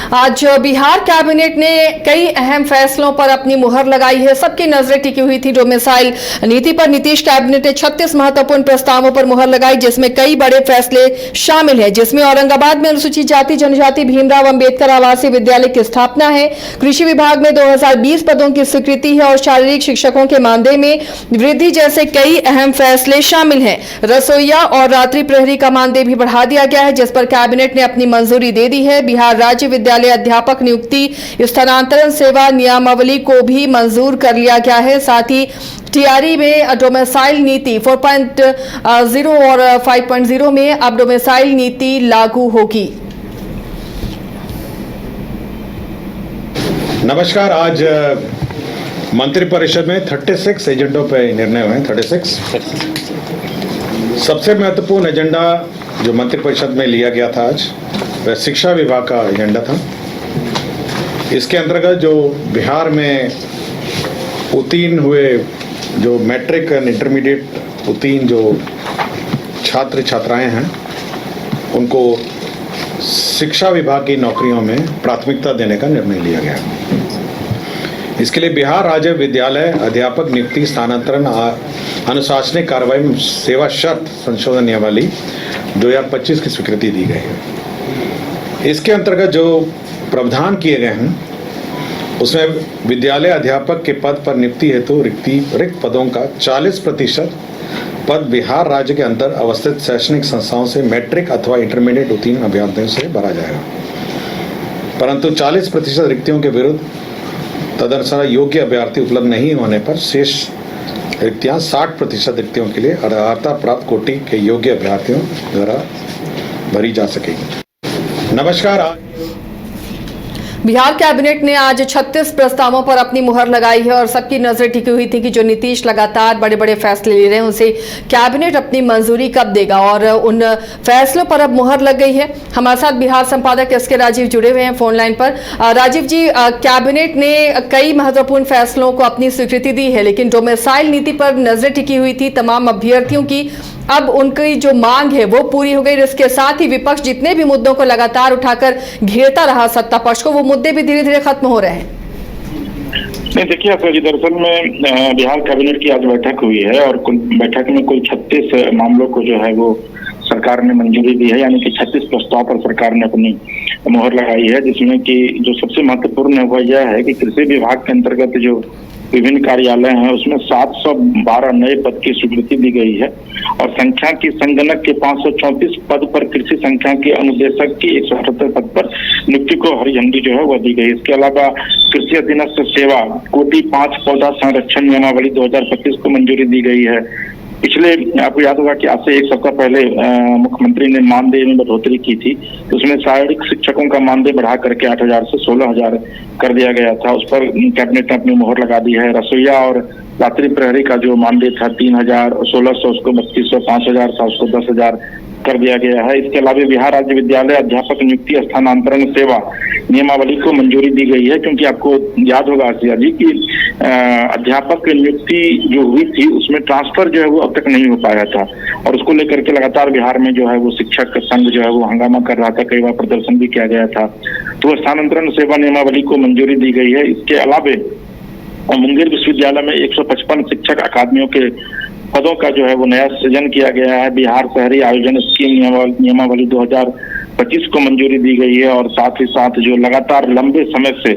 आज बिहार कैबिनेट ने कई अहम फैसलों पर अपनी मुहर लगाई है। सबकी नजरें टिकी हुई थी डोमिसाइल नीति पर। नीतीश कैबिनेट ने 36 महत्वपूर्ण प्रस्तावों पर मुहर लगाई, जिसमें कई बड़े फैसले शामिल हैं, जिसमें औरंगाबाद में अनुसूचित जाति जनजाति भीमराव अंबेडकर आवासीय विद्यालय की स्थापना है, कृषि विभाग में 2020 पदों की स्वीकृति है और शारीरिक शिक्षकों के मानदेय में वृद्धि जैसे कई अहम फैसले शामिल हैं। रसोईया और रात्रि प्रहरी का मानदेय भी बढ़ा दिया गया है, जिस पर कैबिनेट ने अपनी मंजूरी दे दी है। बिहार राज्य विद्यालय अध्यापक नियुक्ति स्थानांतरण सेवा नियमावली को भी मंजूर कर लिया गया है। साथ ही टीआरई में डोमिसाइल नीति 4.0 और 5.0 में अब डोमिसाइल नीति लागू होगी। नमस्कार। आज मंत्रिपरिषद में 36 एजेंडों पर निर्णय हुए हैं। 36 सबसे महत्वपूर्ण एजेंडा जो मंत्रिपरिषद में लिया गया था आज, वह शिक्षा विभाग का एजेंडा था। इसके अंतर्गत जो बिहार में उत्तीर्ण हुए, जो मैट्रिक एंड इंटरमीडिएट उत्तीर्ण जो छात्र छात्राएं हैं, उनको शिक्षा विभाग की नौकरियों में प्राथमिकता देने का निर्णय लिया गया। इसके लिए बिहार राज्य विद्यालय अध्यापक नियुक्ति स्थानांतरण अनुशासनिक कार्रवाई में सेवा शर्त संशोधन नियमावली 2025 की स्वीकृति दी गई है। इसके अंतर्गत जो प्रावधान किए गए हैं, उसमें विद्यालय अध्यापक के पद पर नियुक्ति हेतु रिक्त पदों का 40% पद बिहार राज्य के अंदर अवस्थित शैक्षणिक संस्थाओं से मैट्रिक अथवा इंटरमीडिएट उत्तीर्ण अभ्यर्थियों से भरा जाएगा, परंतु 40% रिक्तियों के विरुद्ध तदनुसार योग्य अभ्यर्थी उपलब्ध नहीं होने पर शेष रिक्तियां 60% रिक्तियों के लिए अर्हता प्राप्त कोटि के योग्य अभ्यर्थियों द्वारा भरी जा सकेगी। नमस्कार। बिहार कैबिनेट ने आज 36 प्रस्तावों पर अपनी मुहर लगाई है और सबकी नजरें टिकी हुई थी कि जो नीतीश लगातार बड़े बड़े फैसले ले रहे हैं, उसे कैबिनेट अपनी मंजूरी कब देगा, और उन फैसलों पर अब मुहर लग गई है। हमारे साथ बिहार संपादक एस के राजीव जुड़े हुए हैं फोन लाइन पर। राजीव जी, कैबिनेट ने कई महत्वपूर्ण फैसलों को अपनी स्वीकृति दी है, लेकिन डोमिसाइल नीति पर नजरें टिकी हुई थी तमाम अभ्यर्थियों की। अब उनकी जो मांग है वो पूरी हो गई। इसके साथ ही विपक्ष जितने भी मुद्दों को लगातार उठाकर घेरता रहा सत्ता पक्ष को, वो मुद्दे भी धीरे धीरे खत्म हो रहे हैं। नहीं, देखिए असल दरअसल में बिहार कैबिनेट की आज बैठक हुई है और बैठक में कुल 36 मामलों को जो है वो सरकार ने मंजूरी दी है, यानी कि 36 प्रस्ताव पर सरकार ने अपनी मुहर लगाई है, जिसमें कि जो सबसे महत्वपूर्ण है वह यह है कि कृषि विभाग के अंतर्गत जो विभिन्न कार्यालय हैं उसमें 712 नए पद की स्वीकृति दी गई है और संख्या की संगणक के 534 पद पर, कृषि संख्या के अनुदेशक की 178 पद पर नियुक्ति को हरी झंडी जो है वह दी गई। इसके अलावा कृषि अधीनस्थ सेवा कोटि 5 पौधा संरक्षण नियमावली 2025 को मंजूरी दी गई है। पिछले आपको याद होगा कि आज से एक सप्ताह पहले मुख्यमंत्री ने मानदेय में बढ़ोतरी की थी, तो उसमें शारीरिक शिक्षकों का मानदेय बढ़ा करके 8,000 से 16,000 कर दिया गया था। उस पर कैबिनेट ने अपनी मुहर लगा दी है। रसोईया और रात्रि प्रहरी का जो मानदेय था 3,000 और 1,600, उसको 3,200, 5,000 था, उसको 10,000 कर दिया गया है। इसके अलावा बिहार राज्य विद्यालय अध्यापक नियुक्ति स्थानांतरण सेवा नियमावली को मंजूरी दी गई है, क्योंकि आपको याद होगा आसिया जी कि अध्यापक की नियुक्ति जो हुई थी उसमें ट्रांसफर जो है वो अब तक नहीं हो पाया था और उसको लेकर के लगातार बिहार में जो है वो शिक्षक संघ जो है वो हंगामा कर रहा था, कई बार प्रदर्शन भी किया गया था। तो स्थानांतरण सेवा नियमावली को मंजूरी दी गई है। इसके अलावा मुंगेर विश्वविद्यालय में 155 शिक्षक अकादमियों के पदों का जो है वो नया सृजन किया गया है। बिहार शहरी आयोजन स्कीम नियमावली 2025 को मंजूरी दी गई है और साथ ही साथ जो लगातार लंबे समय से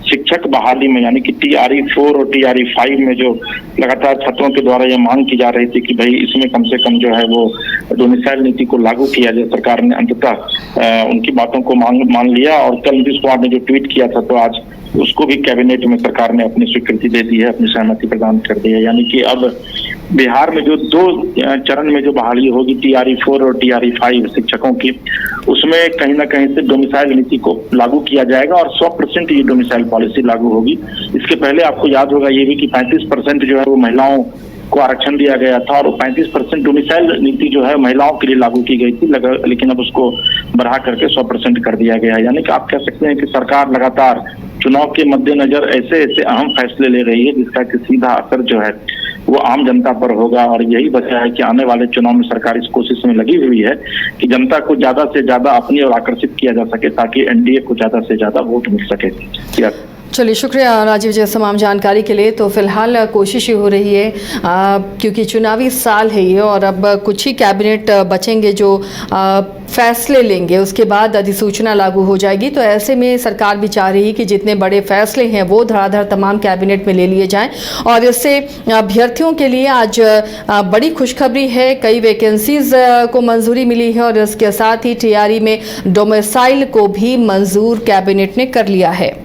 शिक्षक बहाली में, यानी कि TRE 4 और TRE 5 में जो लगातार छात्रों के द्वारा ये मांग की जा रही थी कि भाई इसमें कम से कम जो है वो डोमिसाइल नीति को लागू किया जाए, सरकार ने अंततः उनकी बातों को मान लिया और कल नीतीश कुमार ने जो ट्वीट किया था, तो आज उसको भी कैबिनेट में सरकार ने अपनी स्वीकृति दे दी है, अपनी सहमति प्रदान कर दी है। यानी कि अब बिहार में जो 2 चरण में जो बहाली होगी TRE 4 और TRE 5 शिक्षकों की, उसमें कहीं ना कहीं से डोमिसाइल नीति को लागू किया जाएगा और 100% ये डोमिसाइल पॉलिसी लागू होगी। इसके पहले आपको याद होगा ये भी कि 35% जो है वो महिलाओं को आरक्षण दिया गया था और 35% डोमिसाइल नीति जो है महिलाओं के लिए लागू की गई थी, लेकिन अब उसको बढ़ा करके 100% कर दिया गया है। यानी कि आप कह सकते हैं कि सरकार लगातार चुनाव के मद्देनजर ऐसे अहम फैसले ले रही है जिसका कि सीधा असर जो है वो आम जनता पर होगा। और यही वजह है कि आने वाले चुनाव में सरकार इस कोशिश में लगी हुई है कि जनता को ज्यादा से ज्यादा अपनी ओर आकर्षित किया जा सके, ताकि एनडीए को ज्यादा से ज्यादा वोट मिल सके। चलिए, शुक्रिया राजीव जी तमाम जानकारी के लिए। तो फिलहाल कोशिश ये हो रही है क्योंकि चुनावी साल है ये, और अब कुछ ही कैबिनेट बचेंगे जो फैसले लेंगे, उसके बाद अधिसूचना लागू हो जाएगी। तो ऐसे में सरकार भी चाह रही है कि जितने बड़े फैसले हैं वो धड़ाधड़ तमाम कैबिनेट में ले लिए जाएं। और इससे अभ्यर्थियों के लिए आज बड़ी खुशखबरी है, कई वैकेंसीज को मंजूरी मिली है और इसके साथ ही टीआरई में डोमिसाइल को भी मंजूर कैबिनेट ने कर लिया है।